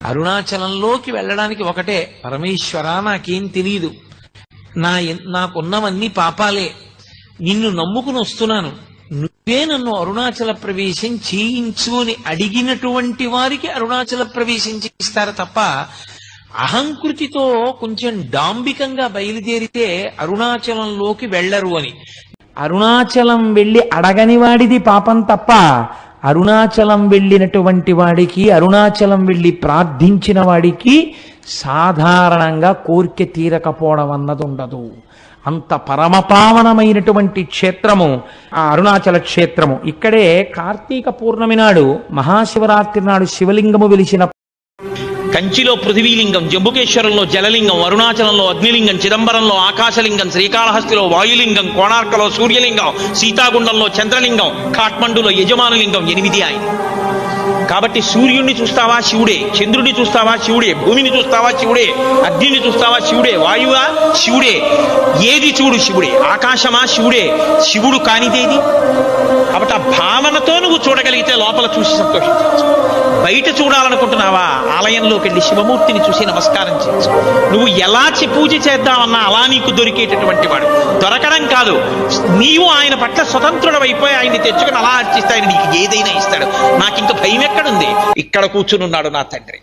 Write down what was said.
అరుణాచలంలోకి వెళ్ళడానికి ఒకటే, పరమేశ్వర నాకేం తెలియదు, నాకున్నవన్నీ పాపాలే, నిన్ను నమ్ముకుని వస్తున్నాను, నువ్వే నన్ను అరుణాచల ప్రవేశం చేయించు అని అడిగినటువంటి వారికి అరుణాచల ప్రవేశం చేయిస్తారు తప్ప, అహంకృతితో కొంచెం డాంబికంగా బయలుదేరితే అరుణాచలంలోకి వెళ్ళరు అని. అరుణాచలం వెళ్ళి అడగని వాడిది పాపం తప్ప, అరుణాచలం వెళ్ళినటువంటి వాడికి, అరుణాచలం వెళ్ళి ప్రార్థించిన వాడికి సాధారణంగా కోరిక తీరకపోవడం అన్నది ఉండదు. అంత పరమపావనమైనటువంటి క్షేత్రము ఆ అరుణాచల క్షేత్రము. ఇక్కడే కార్తీక పూర్ణమి నాడు, మహాశివరాత్రి నాడు శివలింగము వెలిసిన కంచిలో పృథివీలింగం, జంబుకేశ్వరంలో జలలింగం, అరుణాచలంలో అగ్నిలింగం, చిదంబరంలో ఆకాశలింగం, శ్రీకాళహస్తిలో వాయులింగం, కోణార్కలో సూర్యలింగం, సీతాగుండంలో చంద్రలింగం, కాఠ్మండులో యజమానులింగం, 8 ఆయన. కాబట్టి సూర్యుడిని చూస్తావా శివుడే, చంద్రుడిని చూస్తావా శివుడే, భూమిని చూస్తావా శివుడే, అగ్నిని చూస్తావా శివుడే, వాయువా శివుడే, ఏది చూడు శివుడే, ఆకాశమా శివుడే, శివుడు కానిదేది. కాబట్టి ఆ భావనతో నువ్వు చూడగలిగితే లోపల చూసి సంతోషించవచ్చు. బయట చూడాలనుకుంటున్నావా, ఆలయంలోకి వెళ్ళి శివమూర్తిని చూసి నమస్కారం చేయొచ్చు. నువ్వు ఎలా పూజ చేద్దామన్నా అలా నీకు దొరికేటటువంటి వాడు. దొరకడం కాదు, నీవు ఆయన పట్ల స్వతంత్రుడవైపోయి ఆయన్ని తెచ్చుకుని అలా అర్చిస్తే ఆయన నీకు ఏదైనా ఇస్తాడు. నాకు ఇంకా భయం ఎక్కడుంది, ఇక్కడ కూర్చుని ఉన్నాడు నా తండ్రి.